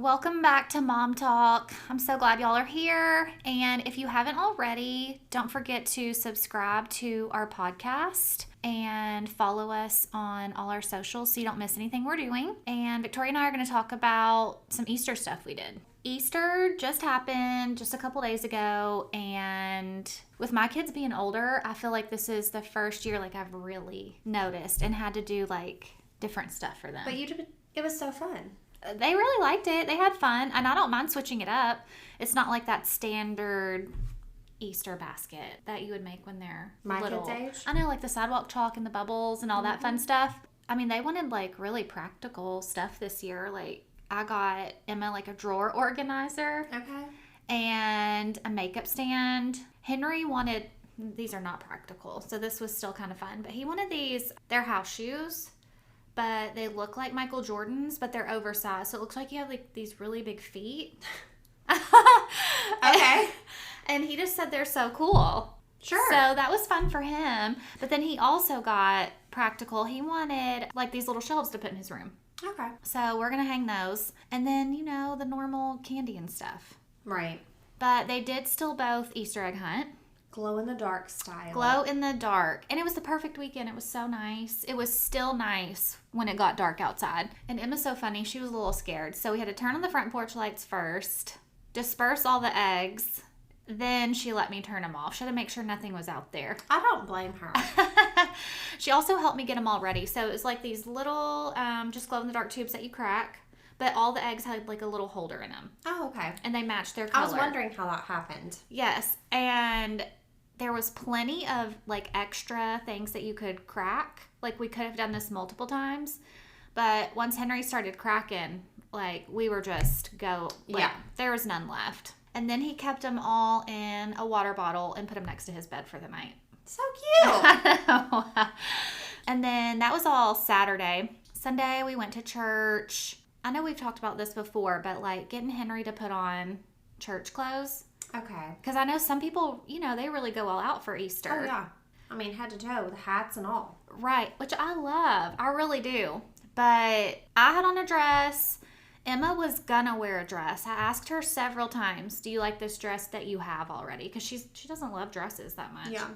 Welcome back to Mom Talk. I'm so glad y'all are here. And if you haven't already, don't forget to subscribe to our podcast and follow us on all our socials so you don't miss anything we're doing. And Victoria and I are going to talk about some Easter stuff we did. Easter just happened just a couple days ago, and with my kids being older, I feel like this is the first year I've really noticed and had to do different stuff for them. But it was so fun. They really liked it. They had fun, and I don't mind switching it up. It's not like that standard Easter basket that you would make when they're little. Kids' age? I know, the sidewalk chalk and the bubbles and all that fun stuff. I mean, they wanted really practical stuff this year. I got Emma a drawer organizer. Okay. And a makeup stand. Henry wanted, these are not practical, so this was still kind of fun, but he wanted these, they're house shoes. But they look like Michael Jordan's, but they're oversized. So it looks like you have these really big feet. Okay. And he just said they're so cool. Sure. So that was fun for him. But then he also got practical. He wanted these little shelves to put in his room. Okay. So we're going to hang those. And then, the normal candy and stuff. Right. But they did still both Easter egg hunt. Glow in the dark style. Glow in the dark. And it was the perfect weekend. It was so nice. It was still nice when it got dark outside. And Emma's so funny. She was a little scared. So we had to turn on the front porch lights first, disperse all the eggs. Then she let me turn them off. She had to make sure nothing was out there. I don't blame her. She also helped me get them all ready. So it was these little just glow in the dark tubes that you crack. But all the eggs had a little holder in them. Oh, okay. And they matched their color. I was wondering how that happened. Yes. And there was plenty of extra things that you could crack. We could have done this multiple times. But once Henry started cracking, we were just there was none left. And then he kept them all in a water bottle and put them next to his bed for the night. So cute. And then that was all Saturday. Sunday we went to church. I know we've talked about this before, but getting Henry to put on church clothes. Okay. Because I know some people, they really go all out for Easter. Oh, yeah. I mean, head to toe, the hats and all. Right, which I love. I really do. But I had on a dress. Emma was gonna wear a dress. I asked her several times, do you like this dress that you have already? Because she doesn't love dresses that much. Yeah.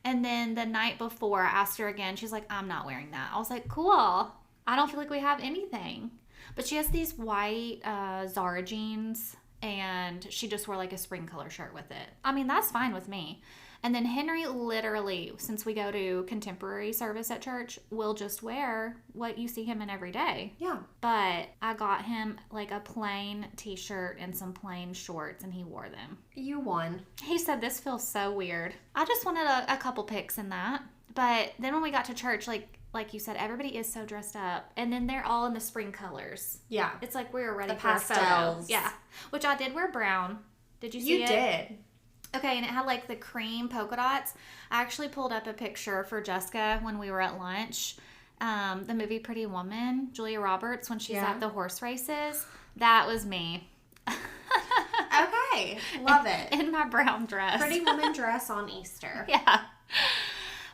And then the night before, I asked her again. She's like, I'm not wearing that. I was like, cool. I don't feel like we have anything. But she has these white Zara jeans. And she just wore a spring color shirt with it. I mean, that's fine with me. And then Henry literally, since we go to contemporary service at church, will just wear what you see him in every day. Yeah. But I got him a plain t-shirt and some plain shorts, and he wore them. You won. He said, this feels so weird. I just wanted a couple pics in that. But then when we got to church, like you said, everybody is so dressed up. And then they're all in the spring colors. Yeah. It's we were ready the for a photo. pastels. Yeah. Which I did wear brown. Did you see it? You did. Okay, and it had the cream polka dots. I actually pulled up a picture for Jessica when we were at lunch. The movie Pretty Woman, Julia Roberts, when she's at the horse races. That was me. Okay. Love it. In my brown dress. Pretty woman dress on Easter. Yeah.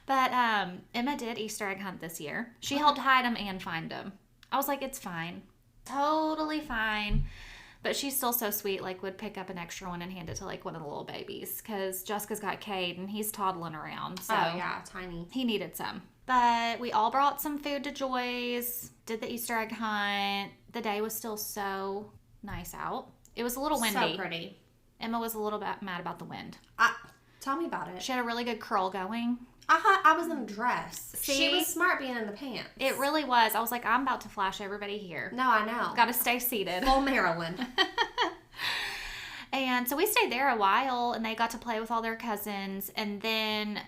But Emma did Easter egg hunt this year. She helped hide them and find them. I was like, it's fine. Totally fine. But she's still so sweet, would pick up an extra one and hand it to, one of the little babies. Because Jessica's got Cade, and he's toddling around. So oh, yeah, tiny. He needed some. But we all brought some food to Joy's, did the Easter egg hunt. The day was still so nice out. It was a little windy. So pretty. Emma was a little bit mad about the wind. Tell me about it. She had a really good curl going. I was in a dress. See? She was smart being in the pants. It really was. I was like, I'm about to flash everybody here. No, I know. Got to stay seated. Full Maryland. And so we stayed there a while, and they got to play with all their cousins. And then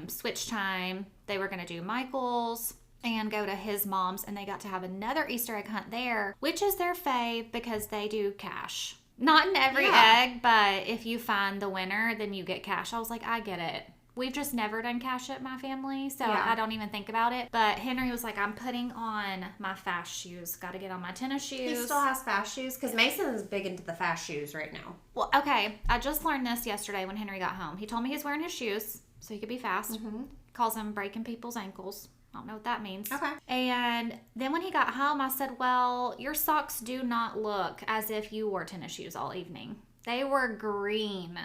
switch time, they were going to do Michael's and go to his mom's, and they got to have another Easter egg hunt there, which is their fave because they do cash. Not in every egg, but if you find the winner, then you get cash. I was like, I get it. We've just never done cash at my family, so I don't even think about it. But Henry was like, I'm putting on my fast shoes. Got to get on my tennis shoes. He still has fast shoes? Because Mason is big into the fast shoes right now. Well, okay. I just learned this yesterday when Henry got home. He told me he's wearing his shoes so he could be fast. Mm-hmm. calls them breaking people's ankles. I don't know what that means. Okay. And then when he got home, I said, well, your socks do not look as if you wore tennis shoes all evening. They were green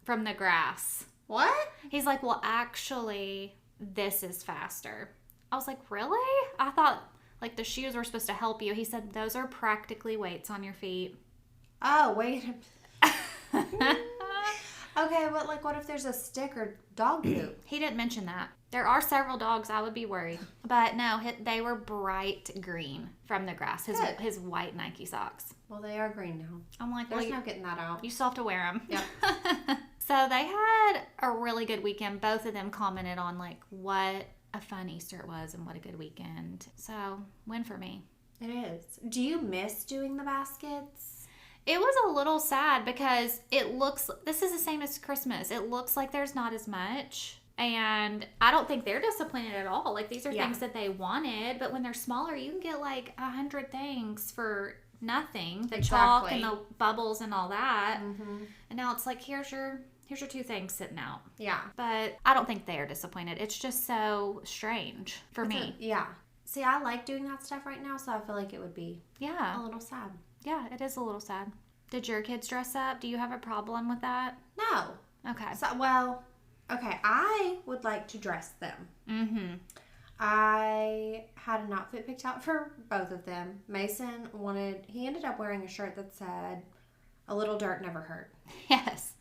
from the grass. What? He's like, well, actually, this is faster. I was like, really? I thought like the shoes were supposed to help you. He said, those are practically weights on your feet. Oh, wait. Okay, but like what if there's a stick or dog poop? He didn't mention that. There are several dogs. I would be worried. But no, they were bright green from the grass. Good. His white Nike socks. Well, they are green now. I'm like, There's well, no getting that out. you still have to wear them. Yep. So they had a really good weekend. Both of them commented on like what a fun Easter it was and what a good weekend. So win for me. It is. Do you miss doing the baskets? It was a little sad because this is the same as Christmas. It looks like there's not as much. And I don't think they're disappointed at all. Like these are things that they wanted. But when they're smaller, you can get like 100 things for nothing. The chalk and the bubbles and all that. Mm-hmm. And now it's like, here's your 2 things sitting out. Yeah. But I don't think they are disappointed. It's just so strange for me. Yeah. See, I like doing that stuff right now, so I feel like it would be Yeah. a little sad. Yeah, it is a little sad. Did your kids dress up? Do you have a problem with that? No. Okay. So, okay, I would like to dress them. Mm-hmm. I had an outfit picked out for both of them. Mason he ended up wearing a shirt that said, "A little dirt never hurt." Yes.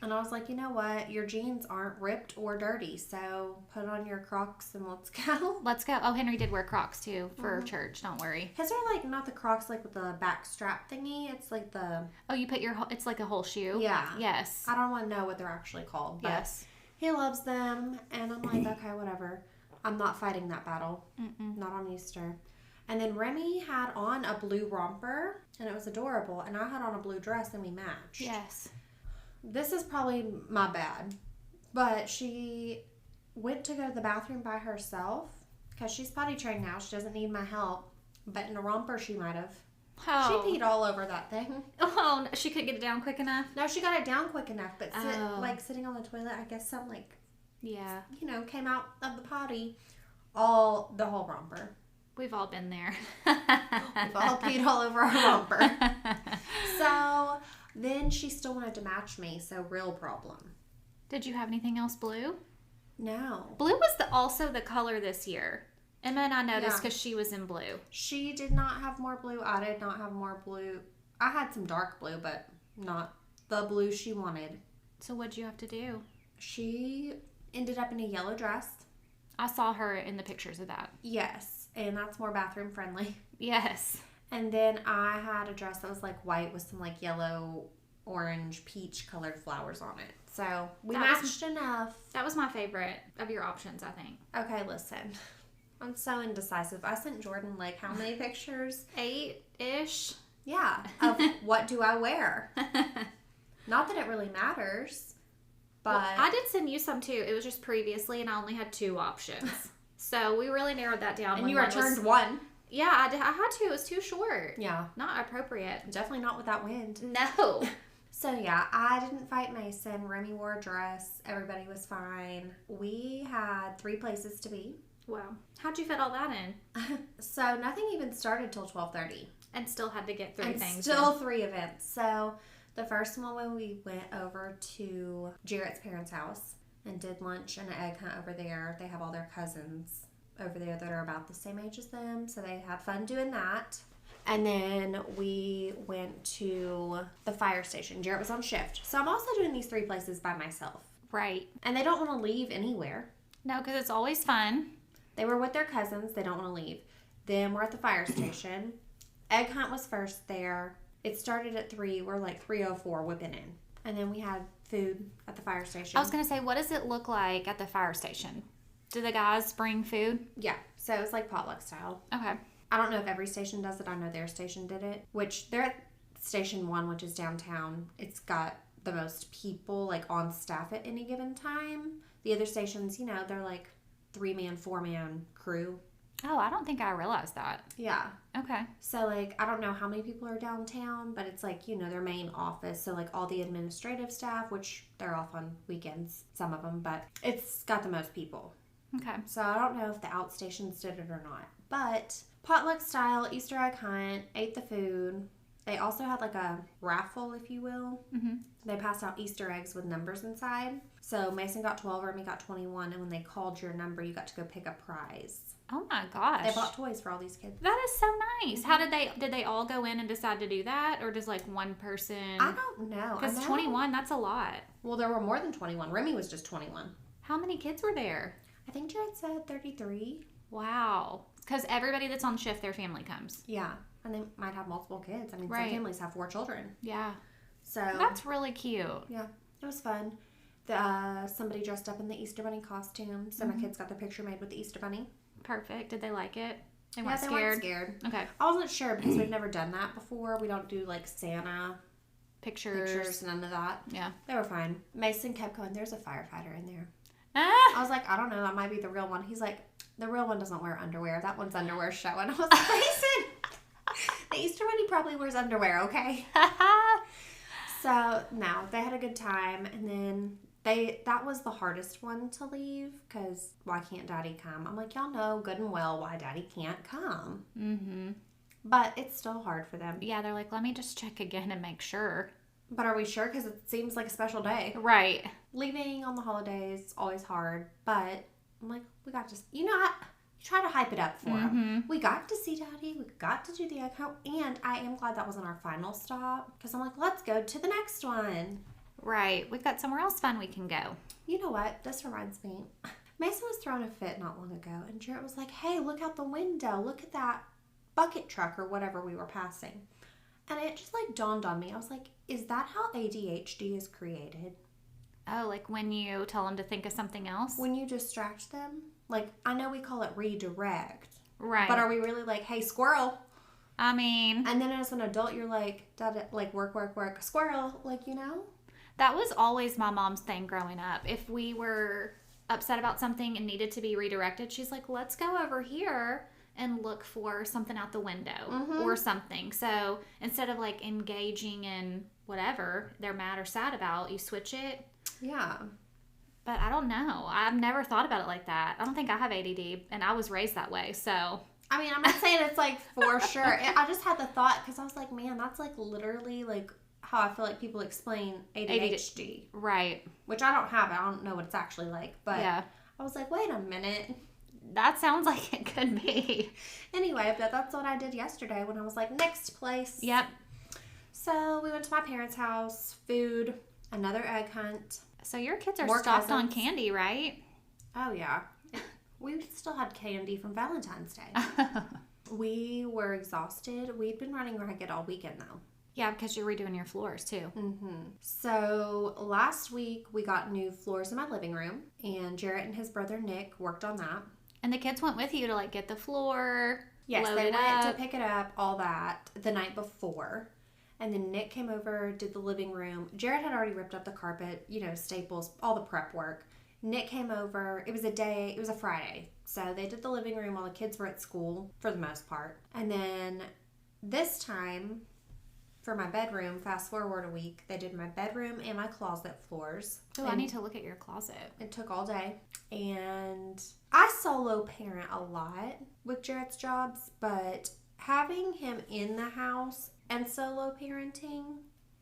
And I was like, you know what? Your jeans aren't ripped or dirty, so put on your Crocs and let's go. Let's go. Oh, Henry did wear Crocs too for church. Don't worry. His are like not the Crocs like with the back strap thingy. It's like the... Oh, you put it's like a whole shoe? Yeah. Yes. I don't want to know what they're actually called. But Yes. he loves them, and I'm like, okay, whatever. I'm not fighting that battle. Mm-mm. Not on Easter. And then Remy had on a blue romper, and it was adorable. And I had on a blue dress, and we matched. Yes. This is probably my bad, but she went to go to the bathroom by herself because she's potty trained now. She doesn't need my help. But in a romper, she might have. Oh. She peed all over that thing. Oh, she couldn't get it down quick enough? No, she got it down quick enough, but sitting on the toilet, I guess some Yeah. came out of the potty. The whole romper. We've all been there. We've all peed all over our romper. So then she still wanted to match me, so real problem. Did you have anything else blue? No. Blue was also the color this year. Emma and I noticed Yeah. because she was in blue. She did not have more blue. I did not have more blue. I had some dark blue, but not the blue she wanted. So what'd you have to do? She ended up in a yellow dress. I saw her in the pictures of that. Yes, and that's more bathroom friendly. Yes. And then I had a dress that was like white with some like yellow, orange, peach colored flowers on it. So we matched enough. That was my favorite of your options, I think. Okay, listen. I'm so indecisive. I sent Jordan like how many pictures? 8-ish. Yeah. Of what do I wear? Not that it really matters. But Well, I did send you some too. It was just previously, and I only had 2 options. So we really narrowed that down. and when you one returned was, one. Yeah, I had to. It was too short. Yeah. Not appropriate. Definitely not with that wind. No. So yeah, I didn't fight Mason. Remy wore a dress. Everybody was fine. We had 3 places to be. Wow. How'd you fit all that in? So nothing even started till 12:30. And still had to get 3 And things. still 3 events. So the first one when we went over to Jarrett's parents' house and did lunch and an egg hunt over there. They have all their cousins over there that are about the same age as them. So they had fun doing that. And then we went to the fire station. Jarrett was on shift. So I'm also doing these 3 places by myself. Right. And they don't want to leave anywhere. No, because it's always fun. They were with their cousins. They don't want to leave. Then we're at the fire station. Egg hunt was first there. It started at 3. We're like 3:04 whipping in. And then we had food at the fire station. I was going to say, what does it look like at the fire station? Do the guys bring food? Yeah. So it was like potluck style. Okay. I don't know if every station does it. I know their station did it. Which they're at Station 1, which is downtown. It's got the most people like on staff at any given time. The other stations, they're like 3-man, 4-man crew. Oh, I don't think I realized that. Yeah. Okay. So, like, I don't know how many people are downtown, but it's like, their main office. So, like, all the administrative staff, which they're off on weekends, some of them, but it's got the most people. Okay. So I don't know if the outstations did it or not. But potluck style Easter egg hunt, ate the food. They also had like a raffle, if you will. Mm-hmm. They passed out Easter eggs with numbers inside. So Mason got 12, Remy got 21, and when they called your number, you got to go pick a prize. Oh my gosh. They bought toys for all these kids. That is so nice. How did they all go in and decide to do that, or does like one person? I don't know. Because 21, that's a lot. Well, there were more than 21. Remy was just 21. How many kids were there? I think Jared said 33. Wow. Because everybody that's on shift, their family comes. Yeah. And they might have multiple kids. I mean, Right. some families have 4 children. Yeah. So That's really cute. yeah, it was fun. Somebody dressed up in the Easter Bunny costume, so my kids got their picture made with the Easter Bunny. Perfect. Did they like it? They Yeah, weren't they scared? weren't scared. Okay. I wasn't sure because we've never done that before. We don't do like Santa pictures, none of that. Yeah. They were fine. Mason kept going, there's a firefighter in there. Ah! I was like, I don't know, that might be the real one. He's like, the real one doesn't wear underwear. That one's underwear showing. I was like, Mason, the Easter Bunny probably wears underwear, okay? So, no, they had a good time. And then that was the hardest one to leave because why can't Daddy come? I'm like, y'all know good and well why Daddy can't come. Mm-hmm. But it's still hard for them. Yeah, they're like, let me just check again and make sure. But are we sure? Because it seems like a special day. Right. Leaving on the holidays is always hard. But I'm like, we got to, I try to hype it up for him. We got to see Daddy. We got to do the egg hunt. And I am glad that wasn't our final stop. Because I'm like, let's go to the next one. Right. We've got somewhere else fun we can go. You know what? This reminds me. Mason was throwing a fit not long ago. And Jarrett was like, hey, look out the window. Look at that bucket truck or whatever we were passing. And it just like dawned on me. I was like, is that how ADHD is created? Oh, like when you tell them to think of something else? When you distract them? Like, I know we call it redirect. Right. But are we really like, hey, squirrel? I mean, And then as an adult, you're like, like work, squirrel. Like, that was always my mom's thing growing up. If we were upset about something and needed to be redirected, she's like, let's go over here and look for something out the window or something. So instead of like engaging in whatever they're mad or sad about, you switch it. Yeah. But I don't know. I've never thought about it like that. I don't think I have ADD, and I was raised that way. So I mean, I'm not saying it's like for sure. I just had the thought because I was like, man, that's like literally like how I feel like people explain ADHD. Right. Which I don't have it. I don't know what it's actually like. But Yeah. I was like, wait a minute. That sounds like it could be. Anyway, but that's what I did yesterday when I was like, next place. Yep. So we went to my parents' house, food, another egg hunt. So your kids are More stocked on cousins. candy, right? Oh, yeah. We still had candy from Valentine's Day. We were exhausted. We'd been running ragged all weekend, though. Yeah, because you're redoing your floors too. So last week, we got new floors in my living room, and Jarrett and his brother Nick worked on that. And the kids went with you to like get the floor, Yes, load they it went to up. pick it up, all that, the night before. And then Nick came over, did the living room. Jarrett had already ripped up the carpet, staples, all the prep work. Nick came over. It was a Friday. So they did the living room while the kids were at school, for the most part. And then this time, for my bedroom, fast forward a week, they did my bedroom and my closet floors. Oh, I And need to look at your closet. it took all day. And I solo parent a lot with Jarrett's jobs, but having him in the house and solo parenting,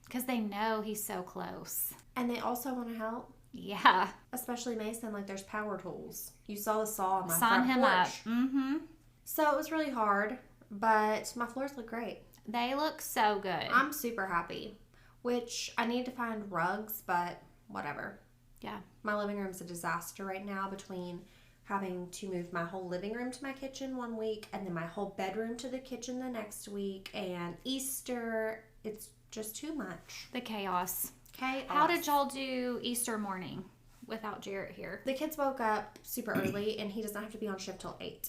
Because they know he's so close. and they also want to help, Yeah. especially Mason, like there's power tools. You saw the saw on my Sign front him porch. up. Mm-hmm. So it was really hard, but my floors look great. They look so good. I'm super happy, which I need to find rugs, but whatever. Yeah. My living room's a disaster right now between having to move my whole living room to my kitchen one week and then my whole bedroom to the kitchen the next week, and Easter. It's just too much. The chaos. Okay. How did y'all do Easter morning without Jarrett here? The kids woke up super early, and he does not have to be on shift till 8.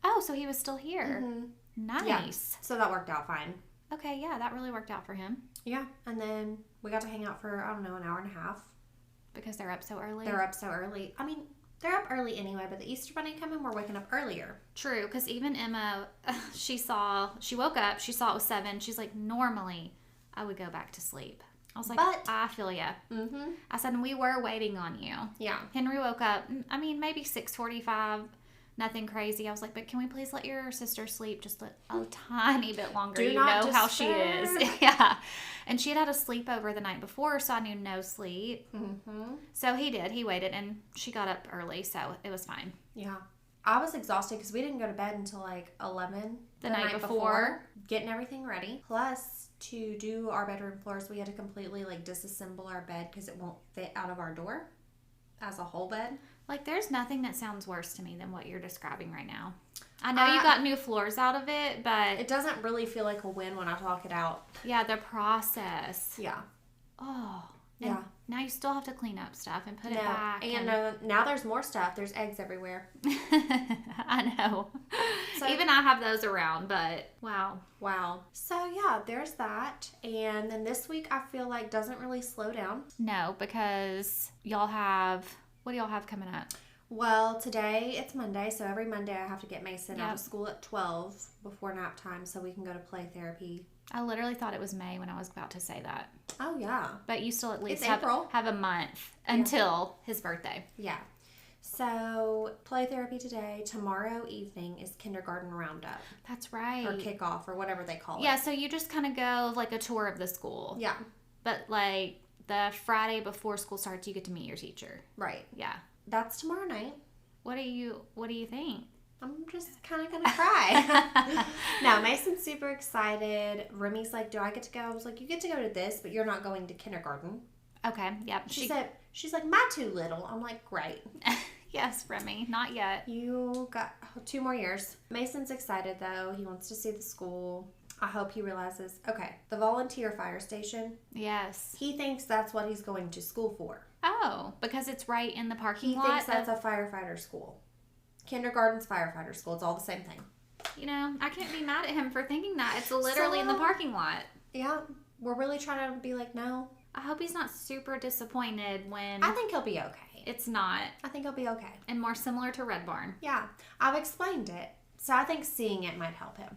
Oh, so he was still here. Yeah. Nice. So that worked out fine. Okay, yeah, that really worked out for him Yeah. And then we got to hang out for, I don't know, an hour and a half. because they're up so early. They're up so early. I mean, they're up early anyway, but the Easter Bunny coming, we're waking up earlier. True, because even Emma, she woke up, she saw it was 7. She's like, normally I would go back to sleep. I was like, But- I feel ya. Mm-hmm. I said, and we were waiting on you. Yeah. Henry woke up, I mean, maybe 6:45, nothing crazy. I was like, but can we please let your sister sleep just a tiny bit longer? Do You not know how she disturb. is. Yeah. And she had a sleepover the night before, so I knew no sleep. Mm-hmm. So he did. He waited, and she got up early, so it was fine. Yeah. I was exhausted because we didn't go to bed until like 11 The night before. Getting everything ready. Plus, to do our bedroom floors, we had to completely like disassemble our bed because it won't fit out of our door as a whole bed. Like, there's nothing that sounds worse to me than what you're describing right now. I know you I- got new floors out of it, but It doesn't really feel like a win when I talk it out. yeah, the process. Yeah. Oh. And Yeah. now you still have to clean up stuff and put No. it back. And now there's more stuff. There's eggs everywhere. I know. So- Even I have those around, but wow. Wow. So yeah, there's that. And then this week I feel like doesn't really slow down. No, because y'all have, what do y'all have coming up? Well, today it's Monday, so every Monday I have to get Mason out Yep. of school at 12 before nap time so we can go to play therapy. I literally thought it was May when I was about to say that. Oh, yeah. But you still at least It's April. have a month until his birthday. Yeah. So, play therapy today. Tomorrow evening is kindergarten roundup That's right. or kickoff or whatever they call it. Yeah, so you just kind of go like a tour of the school. Yeah, But like the Friday before school starts, you get to meet your teacher. right. Yeah. That's tomorrow night. What do you think? I'm just kind of going to cry. No, Mason's super excited. Remy's like, do I get to go? I was like, you get to go to this, but you're not going to kindergarten. Okay. Yep. She said, she's like, my too little. I'm like, great. Yes, Remy. Not yet. You got 2 more years. Mason's excited though. He wants to see the school. I hope he realizes, okay, the volunteer fire station, Yes. he thinks that's what he's going to school for. Oh, because it's right in the parking He lot. thinks that's a firefighter school. Kindergarten's firefighter school. It's all the same thing. You know, I can't be mad at him for thinking that. It's literally in the So- parking lot. Yeah, we're really trying to be like, no. I hope he's not super disappointed when I think he'll be okay. it's not, I think he'll be okay. and more similar to Red Barn. Yeah, I've explained it. So I think seeing it might help him.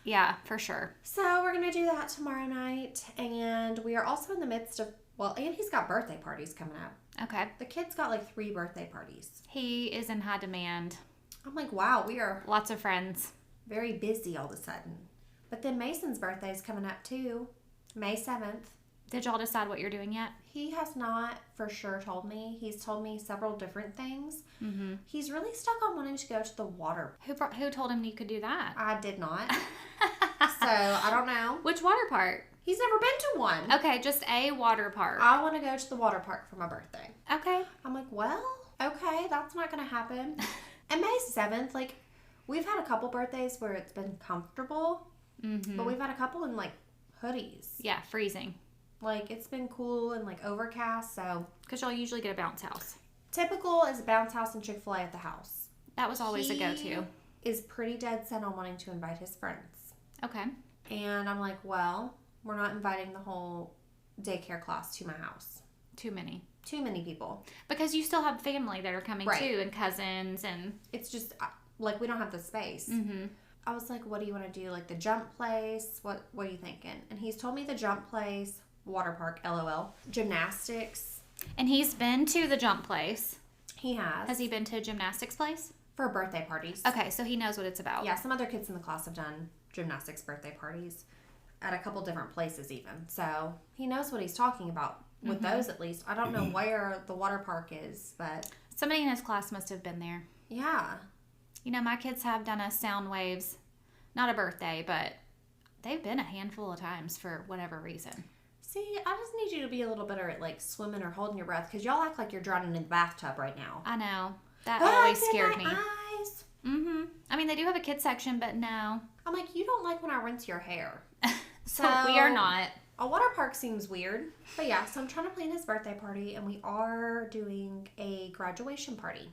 Yeah, for sure. So we're going to do that tomorrow night. And we are also in the midst of, well, and he's got birthday parties coming up. Okay. The kid's got like 3 birthday parties. He is in high demand. I'm like, wow, we are Lots of friends. very busy all of a sudden. But then Mason's birthday is coming up too, May 7th. Did y'all decide what you're doing yet? He has not for sure told me. He's told me several different things. Mm-hmm. He's really stuck on wanting to go to the water. Who told him you could do that? I did not. So I don't know. Which water park? He's never been to one. Okay, just a water park. I want to go to the water park for my birthday. Okay. I'm like, well, okay, that's not going to happen. And May 7th, like, we've had a couple birthdays where it's been comfortable, Mm-hmm. but we've had a couple in, like, hoodies. Yeah, freezing. Like, it's been cool and, like, overcast, so Because y'all usually get a bounce house. typical is a bounce house and Chick-fil-A at the house. That was always a go-to. Is pretty dead set on wanting to invite his friends. Okay. And I'm like, well, we're not inviting the whole daycare class to my house. Too many. Too many people. Because you still have family that are coming Right. too, and cousins, and It's just, like, we don't have the space. mm-hmm. I was like, what do you want to do? Like the jump place? What are you thinking? And he's told me the jump place, water park, LOL, gymnastics. And he's been to the jump place. He has. Has he been to a gymnastics place? For birthday parties. Okay, so he knows what it's about. Yeah, some other kids in the class have done gymnastics birthday parties at a couple different places even. So he knows what he's talking about with those at least. I don't know where the water park is, but Somebody in his class must have been there. yeah. You know, my kids have done a sound waves, not a birthday, but they've been a handful of times for whatever reason. See, I just need you to be a little better at like swimming or holding your breath because y'all act like you're drowning in the bathtub right now. I know. That Ah, always it's in scared my me. eyes. Mm-hmm. I mean, they do have a kids section, but no. I'm like, you don't like when I rinse your hair. So we are not. A water park seems weird. But yeah, so I'm trying to plan his birthday party and we are doing a graduation party.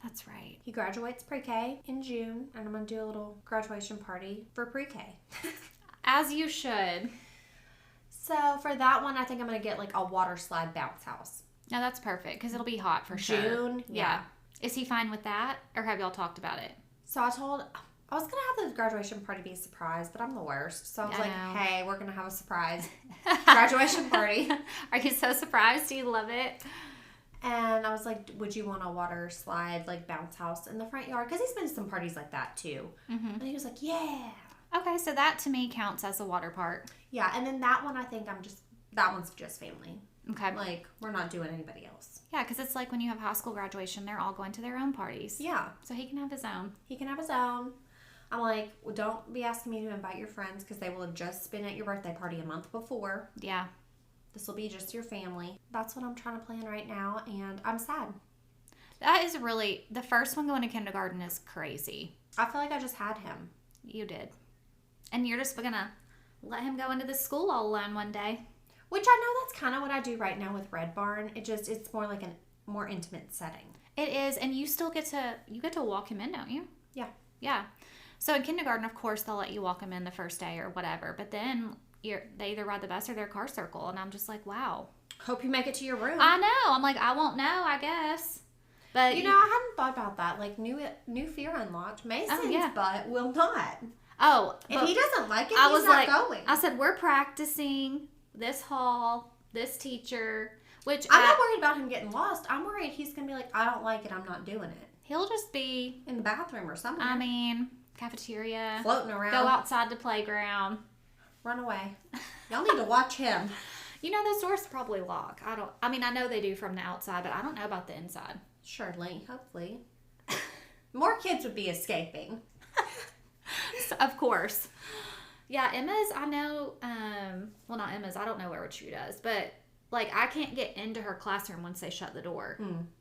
That's right. He graduates pre-K in June and I'm going to do a little graduation party for pre-K. As you should. So for that one, I think I'm going to get like a water slide bounce house. No, that's perfect because it'll be hot for sure. June, yeah. Is he fine with that? Or have y'all talked about it? So I told, I was going to have the graduation party be a surprise, but I'm the worst. So I was I know. hey, we're going to have a surprise graduation party. Are you so surprised? Do you love it? And I was like, would you want a water slide, like bounce house in the front yard? Because he's been to some parties like that too. Mm-hmm. And he was like, yeah. Okay, so that to me counts as a water park. Yeah, and then that one, I think that one's just family. Okay. Like, we're not doing anybody else. Yeah, because it's like when you have high school graduation, they're all going to their own parties. Yeah. So he can have his own. He can have his own. I'm like, well, don't be asking me to invite your friends because they will have just been at your birthday party a month before. Yeah. This will be just your family. That's what I'm trying to plan right now, and I'm sad. That is really, the first one going to kindergarten is crazy. I feel like I just had him. You did. And you're just going to let him go into the school all alone one day. Which I know that's kind of what I do right now with Red Barn. It's more like a more intimate setting. It is, and you still get to walk him in, don't you? Yeah. Yeah. So in kindergarten, of course, they'll let you walk him in the first day or whatever. But then they either ride the bus or their car circle. And I'm just like, wow. Hope you make it to your room. I know. I'm like, I won't know, I guess. But You know, I hadn't thought about that. Like, new fear unlocked. Mason's butt will not. Oh. If he doesn't like it, I he's was not like, going. I said, we're practicing this hall, this teacher, which I'm not worried about him getting lost. I'm worried he's going to be like, I don't like it. I'm not doing it. he'll just be, In the bathroom or somewhere. I mean, cafeteria, Floating around. go outside the playground. Run away. Y'all need to watch him. You know, those doors probably lock. I know they do from the outside, but I don't know about the inside. Surely. Hopefully. More kids would be escaping. So, of course. Yeah, Emma's, I know, well, not Emma's, I don't know what she does, but, like, I can't get into her classroom once they shut the door.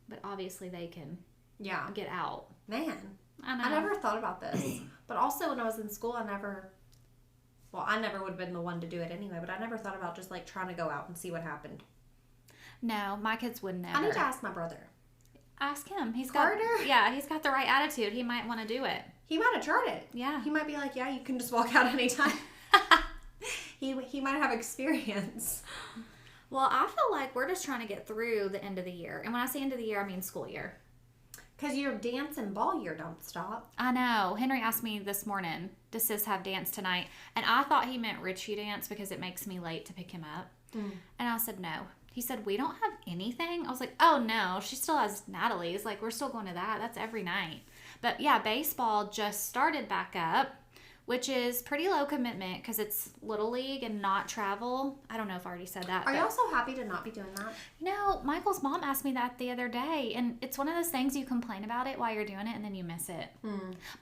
But obviously they can Yeah. get out. Man. I know. I never thought about this. But also when I was in school, I never would have been the one to do it anyway, but I never thought about just like trying to go out and see what happened. No, my kids would never. I need to ask my brother. Ask him. He's Carter? he's got the right attitude. He might want to do it. He might have tried it. Yeah. He might be like, yeah, you can just walk out anytime. He might have experience. Well, I feel like we're just trying to get through the end of the year. And when I say end of the year, I mean school year. Because your dance and ball year don't stop. I know. Henry asked me this morning, does Sis have dance tonight? And I thought he meant Richie dance because it makes me late to pick him up. And I said, no. He said, we don't have anything. I was like, oh, no. She still has Natalie's. Like, we're still going to that. That's every night. But, yeah, baseball just started back up, which is pretty low commitment because it's Little League and not travel. I don't know if I already said that. Are y'all so happy to not be doing that? You know, Michael's mom asked me that the other day, and it's one of those things you complain about it while you're doing it, and then you miss it.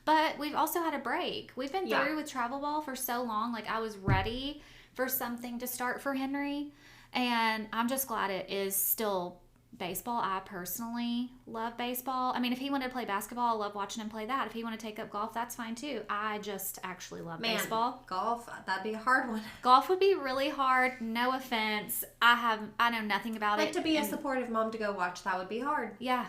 But we've also had a break. We've been through with travel ball for so long. Like, I was ready for something to start for Henry, and I'm just glad it is still baseball. I personally love baseball. I mean, if he wanted to play basketball, I love watching him play that. If he wanted to take up golf, that's fine too. I just actually love baseball. Golf, that'd be a hard one. Golf would be really hard. No offense. I know nothing about it. Like to be a supportive mom to go watch, that would be hard. Yeah.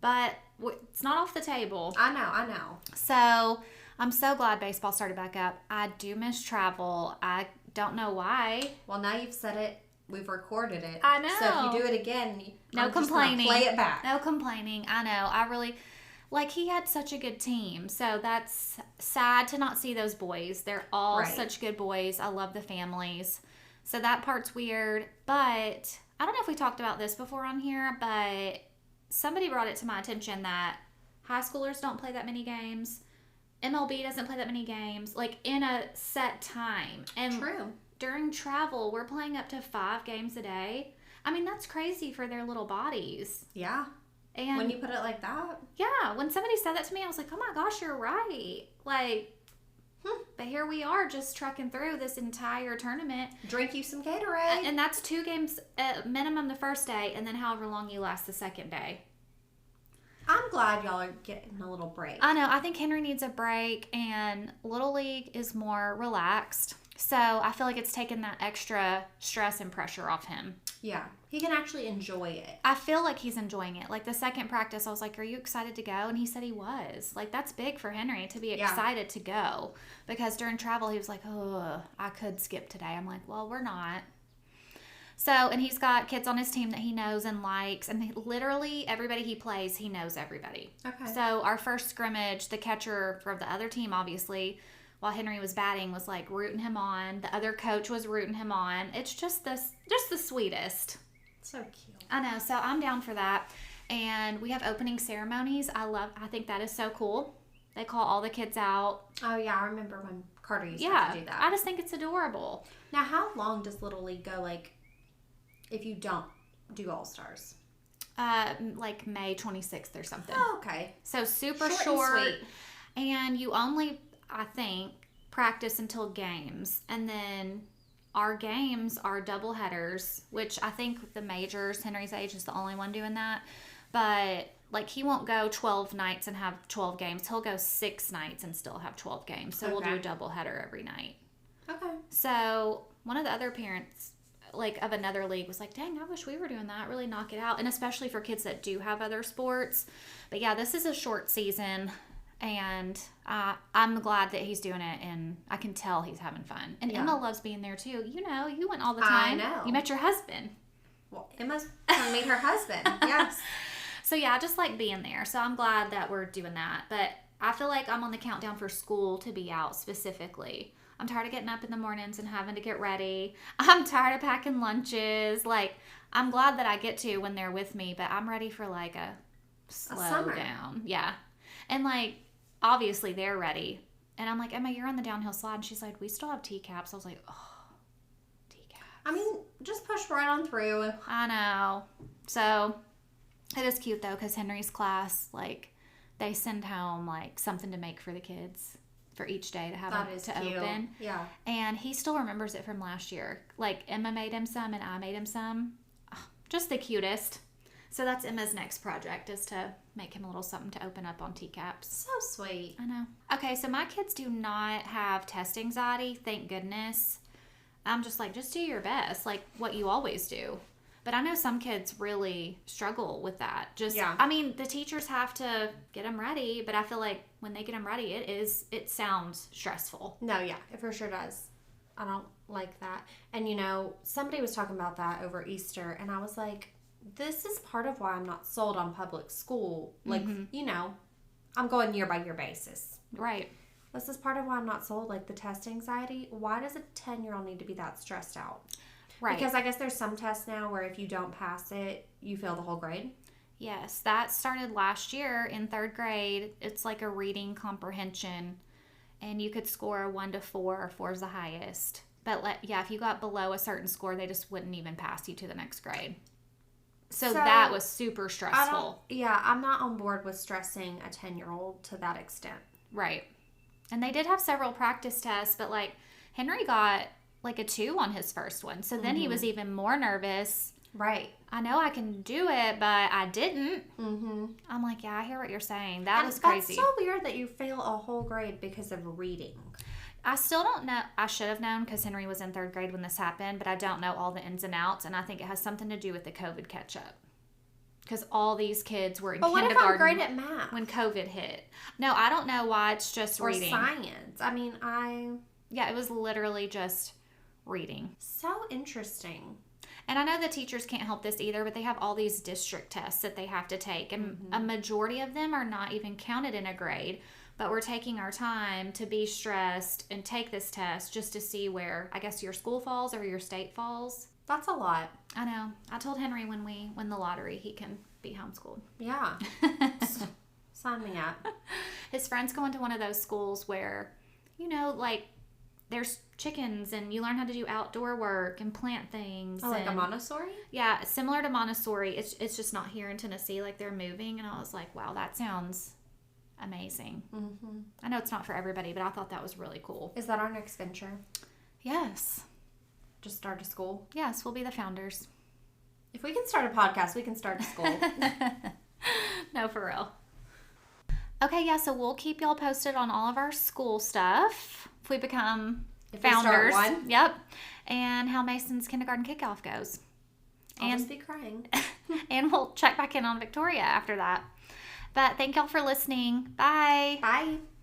But it's not off the table. I know. So I'm so glad baseball started back up. I do miss travel. I don't know why. Well, now you've said it. We've recorded it. I know. So if you do it again, No I'm just complaining. gonna play it back. No complaining. I know. I really, like, he had such a good team. So that's sad to not see those boys. They're all Right. such good boys. I love the families. So that part's weird. But I don't know if we talked about this before on here, but somebody brought it to my attention that high schoolers don't play that many games. MLB doesn't play that many games, like, in a set time. And True. during travel, we're playing up to 5 games a day. I mean, that's crazy for their little bodies. Yeah. And When you put it like that. yeah, when somebody said that to me, I was like, oh my gosh, you're right. Like, but here we are just trucking through this entire tournament. Drink you some Gatorade. And that's 2 games at minimum the first day, and then however long you last the second day. I'm glad y'all are getting a little break. I know. I think Henry needs a break, and Little League is more relaxed. So I feel like it's taken that extra stress and pressure off him. Yeah. He can actually enjoy it. I feel like he's enjoying it. Like, the second practice, I was like, are you excited to go? And he said he was. Like, that's big for Henry to be excited to go. Because during travel, he was like, oh, I could skip today. I'm like, well, we're not. So, and he's got kids on his team that he knows and likes, and literally everybody he plays, he knows everybody. Okay. So our first scrimmage, the catcher for the other team, obviously, while Henry was batting, was like rooting him on. The other coach was rooting him on. It's just the sweetest. So cute. I know. So I'm down for that. And we have opening ceremonies. I think that is so cool. They call all the kids out. Oh, yeah. I remember when Carter used to do that. I just think it's adorable. Now, how long does Little League go, like, if you don't do All-Stars? Like May 26th or something. Oh, okay. So super Short and short. And you only, I think, practice until games. And then our games are double headers, which I think the majors, Henry's age, is the only one doing that. But like he won't go 12 nights and have 12 games. He'll go 6 nights and still have 12 games. So we'll do a double header every night. Okay. So one of the other parents, like of another league, was like, dang, I wish we were doing that. Really knock it out. And especially for kids that do have other sports. But yeah, this is a short season. And I'm glad that he's doing it, and I can tell he's having fun. And Emma loves being there too. You know, you went all the time. I know. You met your husband. Well, Emma's going to meet her husband. Yes. So yeah, I just like being there. So I'm glad that we're doing that. But I feel like I'm on the countdown for school to be out specifically. I'm tired of getting up in the mornings and having to get ready. I'm tired of packing lunches. Like, I'm glad that I get to when they're with me, but I'm ready for like a slow down. Yeah. And like, obviously they're ready. And I'm like, Emma, you're on the downhill slide. And she's like, we still have TCAPs. I was like, oh, TCAPs. I mean, just push right on through. I know. So it is cute though, because Henry's class, like, they send home like something to make for the kids for each day to have to open. Yeah. And he still remembers it from last year. Like Emma made him some and I made him some. Oh, just the cutest. So that's Emma's next project, is to make him a little something to open up on TCAPs. So sweet. I know. Okay, so my kids do not have test anxiety, thank goodness. I'm just like, just do your best, like what you always do. But I know some kids really struggle with that. I mean, the teachers have to get them ready, but I feel like when they get them ready, it sounds stressful. No, yeah, it for sure does. I don't like that. And, you know, somebody was talking about that over Easter, and I was like, this is part of why I'm not sold on public school. Like, you know, I'm going year by year basis. Right. This is part of why I'm not sold, like the test anxiety. Why does a 10-year-old need to be that stressed out? Right. Because I guess there's some tests now where if you don't pass it, you fail the whole grade. Yes, that started last year in 3rd grade. It's like a reading comprehension, and you could score a 1 to 4, or 4 is the highest. But if you got below a certain score, they just wouldn't even pass you to the next grade. So that was super stressful. I'm not on board with stressing a 10-year-old to that extent. Right. And they did have several practice tests, but like Henry got like a 2 on his first one. So then he was even more nervous. Right. I know I can do it, but I didn't. I'm like, yeah, I hear what you're saying. That was crazy. That's so weird that you fail a whole grade because of reading. I still don't know. I should have known because Henry was in 3rd grade when this happened, but I don't know all the ins and outs, and I think it has something to do with the COVID catch-up. Because all these kids were in kindergarten. But what if I'm great at math? When COVID hit. No, I don't know why. It's just reading. Or science. I mean, Yeah, it was literally just reading. So interesting. And I know the teachers can't help this either, but they have all these district tests that they have to take, and a majority of them are not even counted in a grade. But we're taking our time to be stressed and take this test just to see where, I guess, your school falls or your state falls. That's a lot. I know. I told Henry when we win the lottery, he can be homeschooled. Yeah. Sign me up. His friend's going to one of those schools where, you know, like, there's chickens and you learn how to do outdoor work and plant things. Oh, like a Montessori? Yeah, similar to Montessori. It's just not here in Tennessee. Like, they're moving. And I was like, wow, that sounds amazing. I know it's not for everybody, but I thought that was really cool. Is that our next venture? Yes. Just start a school? Yes, we'll be the founders. If we can start a podcast, we can start a school. No, for real. Okay, yeah, so we'll keep y'all posted on all of our school stuff. If we become founders. We start one. Yep. And how Mason's kindergarten kickoff goes. I'll just be crying. And we'll check back in on Victoria after that. But thank y'all for listening. Bye. Bye.